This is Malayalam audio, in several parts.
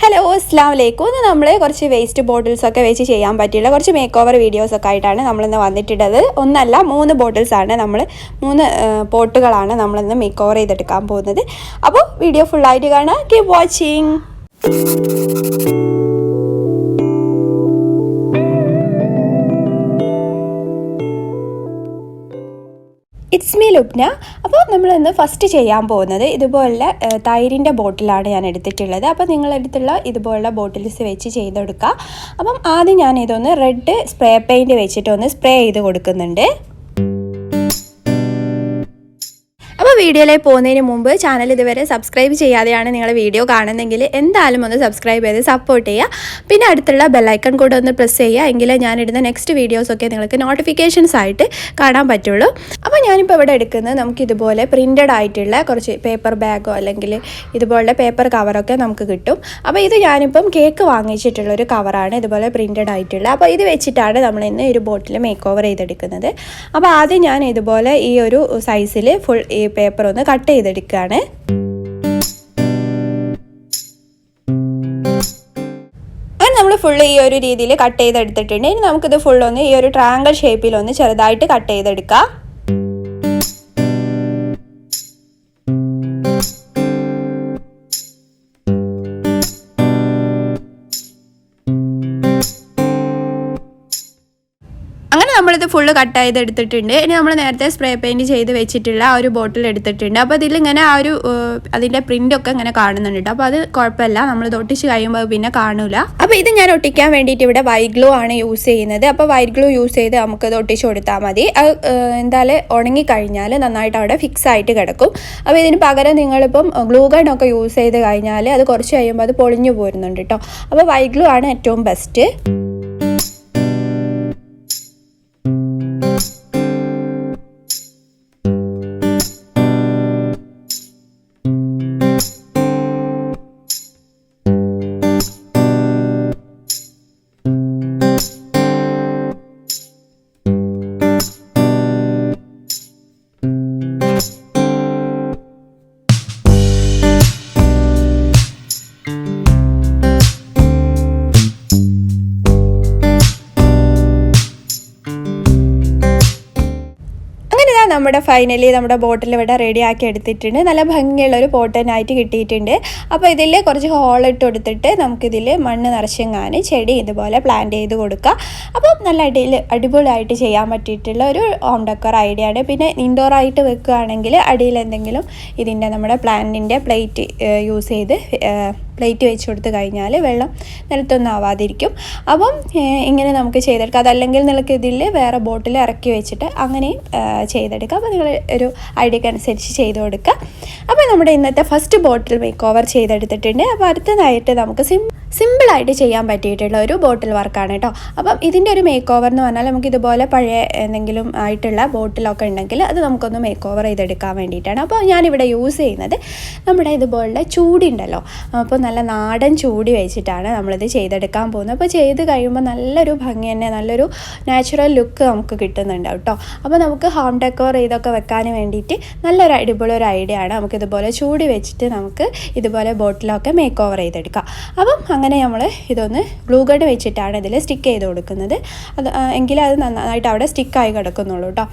ഹലോ അസ്സലാമു അലൈക്കും. ഇന്ന് നമ്മൾ കുറച്ച് വേസ്റ്റ് ബോട്ടിൽസൊക്കെ വെച്ച് ചെയ്യാൻ പറ്റിയുള്ള കുറച്ച് മേക്ക് ഓവർ വീഡിയോസൊക്കെ ആയിട്ടാണ് നമ്മളിന്ന് വന്നിട്ടുള്ളത്. ഒന്നല്ല 3 ബോട്ടിൽസാണ് നമ്മൾ 3 പോട്ടുകളാണ് നമ്മളിന്ന് മേക്ക് ഓവർ ചെയ്തെടുക്കാൻ പോകുന്നത്. അപ്പോൾ വീഡിയോ ഫുള്ളായിട്ട് കാണാം. Keep watching. It's me Lubna. അപ്പോൾ നമ്മളിന്ന് ഫസ്റ്റ് ചെയ്യാൻ പോകുന്നത് ഇതുപോലുള്ള തൈരിൻ്റെ ബോട്ടിലാണ് ഞാൻ എടുത്തിട്ടുള്ളത്. അപ്പോൾ നിങ്ങളെടുത്തുള്ള ഇതുപോലുള്ള ബോട്ടിൽസ് വെച്ച് ചെയ്തെടുക്കുക. അപ്പം ആദ്യം ഞാൻ ഇതൊന്ന് റെഡ് സ്പ്രേ പെയിൻറ്റ് വെച്ചിട്ടൊന്ന് സ്പ്രേ ചെയ്ത് കൊടുക്കുന്നുണ്ട്. അപ്പോൾ വീഡിയോയിലേക്ക് പോകുന്നതിന് മുമ്പ് ചാനൽ ഇതുവരെ സബ്സ്ക്രൈബ് ചെയ്യാതെയാണ് നിങ്ങൾ വീഡിയോ കാണുന്നതെങ്കിൽ എന്തായാലും ഒന്ന് സബ്സ്ക്രൈബ് ചെയ്ത് സപ്പോർട്ട് ചെയ്യുക. പിന്നെ അടുത്തുള്ള ബെല്ലൈക്കൺ കൂടെ ഒന്ന് പ്രസ് ചെയ്യുക. എങ്കിലേ ഞാനിടുന്ന നെക്സ്റ്റ് വീഡിയോസൊക്കെ നിങ്ങൾക്ക് നോട്ടിഫിക്കേഷൻസ് ആയിട്ട് കാണാൻ പറ്റുള്ളൂ. അപ്പോൾ ഞാനിപ്പോൾ ഇവിടെ എടുക്കുന്നത് നമുക്ക് ഇതുപോലെ പ്രിൻ്റഡ് ആയിട്ടുള്ള കുറച്ച് പേപ്പർ ബാഗോ അല്ലെങ്കിൽ ഇതുപോലുള്ള പേപ്പർ കവറൊക്കെ നമുക്ക് കിട്ടും. അപ്പോൾ ഇത് ഞാനിപ്പം കേക്ക് വാങ്ങിച്ചിട്ടുള്ളൊരു കവറാണ്, ഇതുപോലെ പ്രിൻ്റഡ് ആയിട്ടുള്ള. അപ്പോൾ ഇത് വെച്ചിട്ടാണ് നമ്മളിന്ന് ഒരു ബോട്ടിൽ മേക്ക് ഓവർ ചെയ്തെടുക്കുന്നത്. അപ്പോൾ ആദ്യം ഞാൻ ഇതുപോലെ ഈ ഒരു സൈസിൽ ഫുൾ ഈ പേപ്പർ ഒന്ന് കട്ട് ചെയ്തെടുക്കുകയാണ്. അങ്ങനെ നമ്മൾ ഫുള്ള് ഈ ഒരു രീതിയിൽ കട്ട് ചെയ്തെടുത്തിട്ടുണ്ട്. ഇനി നമുക്കിത് ഫുള്ളൊന്ന് ഈ ഒരു ട്രയാങ്കിൾ ഷേപ്പിലൊന്ന് ചെറുതായിട്ട് കട്ട് ചെയ്തെടുക്കാം. നമ്മളിത് ഫുള്ള് കട്ട് ചെയ്ത് എടുത്തിട്ടുണ്ട്. ഇനി നമ്മൾ നേരത്തെ സ്പ്രേ പെയിൻറ്റ് ചെയ്ത് വെച്ചിട്ടുള്ള ആ ഒരു ബോട്ടിൽ എടുത്തിട്ടുണ്ട്. അപ്പോൾ ഇതിലിങ്ങനെ ആ ഒരു അതിൻ്റെ പ്രിൻ്റൊക്കെ ഇങ്ങനെ കാണുന്നുണ്ട്. അപ്പോൾ അത് കുഴപ്പമില്ല, നമ്മൾ ഇത് ഒട്ടിച്ച് കഴിയുമ്പോൾ പിന്നെ കാണില്ല. അപ്പോൾ ഇത് ഞാൻ ഒട്ടിക്കാൻ വേണ്ടിയിട്ട് ഇവിടെ വൈറ്റ് ഗ്ലൂ ആണ് യൂസ് ചെയ്യുന്നത്. അപ്പോൾ വൈറ്റ് ഗ്ലൂ യൂസ് ചെയ്ത് നമുക്കത് ഒട്ടിച്ച് കൊടുത്താൽ മതി. അത് എന്തായാലും ഉണങ്ങിക്കഴിഞ്ഞാൽ നന്നായിട്ട് അവിടെ ഫിക്സ് ആയിട്ട് കിടക്കും. അപ്പോൾ ഇതിന് പകരം നിങ്ങളിപ്പം ഗ്ലൂ ഗണ്ണൊക്കെ യൂസ് ചെയ്ത് കഴിഞ്ഞാൽ അത് കുറച്ച് കഴിയുമ്പോൾ അത് പൊളിഞ്ഞു പോരുന്നുണ്ട് കേട്ടോ. അപ്പോൾ വൈറ്റ് ഗ്ലൂ ആണ് ഏറ്റവും ബെസ്റ്റ്. നമ്മുടെ ഫൈനലി നമ്മുടെ ബോട്ടിൽ ഇവിടെ റെഡിയാക്കി എടുത്തിട്ടുണ്ട്. നല്ല ഭംഗിയുള്ളൊരു പോട്ടനായിട്ട് കിട്ടിയിട്ടുണ്ട്. അപ്പോൾ ഇതിൽ കുറച്ച് ഹോൾ ഇട്ട് കൊടുത്തിട്ട് നമുക്കിതിൽ മണ്ണ് നിറച്ചെങ്ങാൻ ചെടി ഇതുപോലെ പ്ലാന്റ് ചെയ്ത് കൊടുക്കുക. അപ്പോൾ നല്ല അടിപൊളിയായിട്ട് ചെയ്യാൻ പറ്റിയിട്ടുള്ള ഒരു ഹോം ഡെക്കർ ഐഡിയ ആണ്. പിന്നെ ഇൻഡോർ ആയിട്ട് വെക്കുകയാണെങ്കിൽ അടിയിൽ എന്തെങ്കിലും ഇതിൻ്റെ നമ്മുടെ പ്ലാന്റിൻ്റെ പ്ലേറ്റ് യൂസ് ചെയ്ത് പ്ലേറ്റ് വെച്ച് കൊടുത്ത് കഴിഞ്ഞാൽ വെള്ളം നിലത്തൊന്നും ആവാതിരിക്കും. അപ്പം ഇങ്ങനെ നമുക്ക് ചെയ്തെടുക്കാം. അതല്ലെങ്കിൽ നിങ്ങൾക്ക് ഇതിൽ വേറെ ബോട്ടിൽ ഇറക്കി വെച്ചിട്ട് അങ്ങനെയും ചെയ്തെടുക്കാം. അപ്പോൾ നിങ്ങൾ ഒരു ഐഡിയക്ക് അനുസരിച്ച് ചെയ്ത് കൊടുക്കുക. അപ്പോൾ നമ്മുടെ ഇന്നത്തെ ഫസ്റ്റ് ബോട്ടിൽ മേക്ക് ഓവർ ചെയ്തെടുത്തിട്ടുണ്ട്. അപ്പോൾ അടുത്തതായിട്ട് നമുക്ക് സിമ്പിളായിട്ട് ചെയ്യാൻ പറ്റിയിട്ടുള്ള ഒരു ബോട്ടിൽ വർക്കാണ് കേട്ടോ. അപ്പം ഇതിൻ്റെ ഒരു മേക്ക് ഓവർ എന്ന് പറഞ്ഞാൽ നമുക്ക് ഇതുപോലെ പഴയ എന്തെങ്കിലും ആയിട്ടുള്ള ബോട്ടിലൊക്കെ ഉണ്ടെങ്കിൽ അത് നമുക്കൊന്ന് മേക്ക് ഓവർ ചെയ്തെടുക്കാൻ വേണ്ടിയിട്ടാണ്. അപ്പോൾ ഞാനിവിടെ യൂസ് ചെയ്യുന്നത് നമ്മുടെ ഇതുപോലുള്ള ചൂടി ഉണ്ടല്ലോ. അപ്പോൾ നല്ല നാടൻ ചൂടി വെച്ചിട്ടാണ് നമ്മളിത് ചെയ്തെടുക്കാൻ പോകുന്നത്. അപ്പോൾ ചെയ്ത് കഴിയുമ്പോൾ നല്ലൊരു ഭംഗി തന്നെ, നല്ലൊരു നാച്ചുറൽ ലുക്ക് നമുക്ക് കിട്ടുന്നുണ്ട് കേട്ടോ. അപ്പോൾ നമുക്ക് ഹോം ഡെക്കോർ ഇതൊക്കെ വെക്കാൻ വേണ്ടിയിട്ട് നല്ലൊരു അടിപൊളി ഒരു ഐഡിയ ആണ്. നമുക്കിതുപോലെ ചൂടി വെച്ചിട്ട് നമുക്ക് ഇതുപോലെ ബോട്ടിലൊക്കെ മേക്ക് ഓവർ ചെയ്തെടുക്കാം. അപ്പം അങ്ങനെ നമ്മൾ ഇതൊന്ന് ഗ്ലൂ ഗൺ വെച്ചിട്ടാണ് ഇതിൽ സ്റ്റിക്ക് ചെയ്ത് കൊടുക്കുന്നത്. അത് എങ്കിലും അത് നന്നായിട്ട് അവിടെ സ്റ്റിക്കായി കിടക്കുന്നുള്ളൂ കേട്ടോ.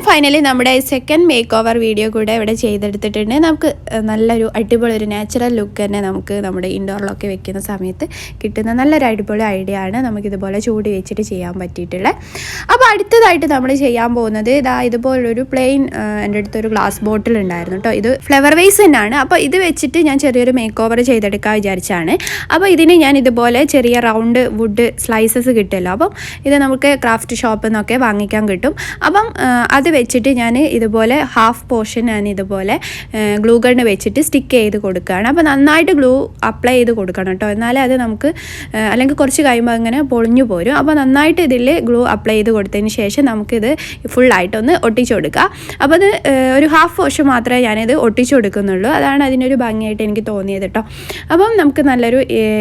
ഫൈനലി നമ്മുടെ സെക്കൻഡ് മേക്ക് ഓവർ വീഡിയോ കൂടെ ഇവിടെ ചെയ്തെടുത്തിട്ടുണ്ട്. നമുക്ക് നല്ലൊരു അടിപൊളി ഒരു നാച്ചുറൽ ലുക്ക് തന്നെ നമുക്ക് നമ്മുടെ ഇൻഡോറിലൊക്കെ വെക്കുന്ന സമയത്ത് കിട്ടുന്ന നല്ലൊരു അടിപൊളി ഐഡിയ ആണ് നമുക്കിതുപോലെ ചൂടി വെച്ചിട്ട് ചെയ്യാൻ പറ്റിയിട്ടുള്ളത്. അപ്പോൾ അടുത്തതായിട്ട് നമ്മൾ ചെയ്യാൻ പോകുന്നത് ഇതുപോലൊരു പ്ലെയിൻ എൻ്റെ അടുത്തൊരു ഗ്ലാസ് ബോട്ടിൽ ഉണ്ടായിരുന്നു കേട്ടോ. ഇത് ഫ്ലവർ വേസ് തന്നെയാണ്. അപ്പോൾ ഇത് വെച്ചിട്ട് ഞാൻ ചെറിയൊരു മേക്ക് ഓവർ ചെയ്തെടുക്കാൻ വിചാരിച്ചാണ്. അപ്പോൾ ഇതിന് ഞാൻ ഇതുപോലെ ചെറിയ റൗണ്ട് വുഡ് സ്ലൈസസ് കിട്ടുമല്ലോ, അപ്പം ഇത് നമുക്ക് ക്രാഫ്റ്റ് ഷോപ്പിൽ നിന്നൊക്കെ വാങ്ങിക്കാൻ കിട്ടും. അപ്പം അത് വെച്ചിട്ട് ഞാൻ ഇതുപോലെ ഹാഫ് പോർഷൻ ഞാൻ ഇതുപോലെ ഗ്ലൂ ഗണ്ണ് വെച്ചിട്ട് സ്റ്റിക്ക് ചെയ്ത് കൊടുക്കുകയാണ്. അപ്പോൾ നന്നായിട്ട് ഗ്ലൂ അപ്ലൈ ചെയ്ത് കൊടുക്കണം കേട്ടോ, എന്നാലേ അത് നമുക്ക് അല്ലെങ്കിൽ കുറച്ച് കഴിയുമ്പോൾ അങ്ങനെ പൊളിഞ്ഞു പോരും. അപ്പോൾ നന്നായിട്ട് ഇതിൽ ഗ്ലൂ അപ്ലൈ ചെയ്ത് കൊടുത്തതിന് ശേഷം നമുക്കിത് ഫുള്ളായിട്ടൊന്ന് ഒട്ടിച്ചു കൊടുക്കുക. അപ്പോൾ അത് ഒരു ഹാഫ് പോർഷൻ മാത്രമേ ഞാനിത് ഒട്ടിച്ചു കൊടുക്കുന്നുള്ളൂ. അതാണ് അതിനൊരു ഭംഗിയായിട്ട് എനിക്ക് തോന്നിയത് കേട്ടോ. അപ്പം നമുക്ക് നല്ലൊരു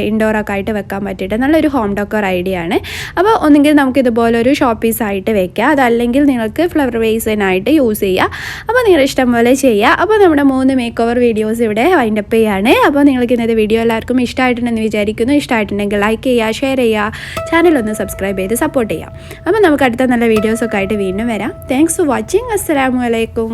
ഇൻഡോറൊക്കെ ആയിട്ട് വെക്കാൻ പറ്റിയിട്ട് നല്ലൊരു ഹോം ഡെക്കോർ ഐഡിയ ആണ്. അപ്പോൾ ഒന്നുകിൽ നമുക്ക് ഇതുപോലൊരു ഷോ പീസായിട്ട് വെക്കാം, അതല്ലെങ്കിൽ നിങ്ങൾക്ക് ഫ്ലവർ വേസിനായിട്ട് യൂസ് ചെയ്യുക. അപ്പോൾ നിങ്ങൾ ഇഷ്ടം പോലെ ചെയ്യുക. അപ്പോൾ നമ്മുടെ 3 മേക്ക് ഓവർ വീഡിയോസ് ഇവിടെ വൈൻഡപ്പ് ചെയ്യാണ്. അപ്പോൾ നിങ്ങൾക്ക് ഇന്നത്തെ വീഡിയോ എല്ലാവർക്കും ഇഷ്ടമായിട്ടുണ്ടെന്ന് വിചാരിക്കുന്നു. ഇഷ്ടമായിട്ടുണ്ടെങ്കിൽ ലൈക്ക് ചെയ്യുക, ഷെയർ ചെയ്യുക, ചാനലൊന്ന് സബ്സ്ക്രൈബ് ചെയ്ത് സപ്പോർട്ട് ചെയ്യാം. അപ്പോൾ നമുക്ക് അടുത്ത നല്ല വീഡിയോസൊക്കെ ആയിട്ട് വീണ്ടും വരാം. Thanks for watching. അസ്സലാമു അലൈക്കും.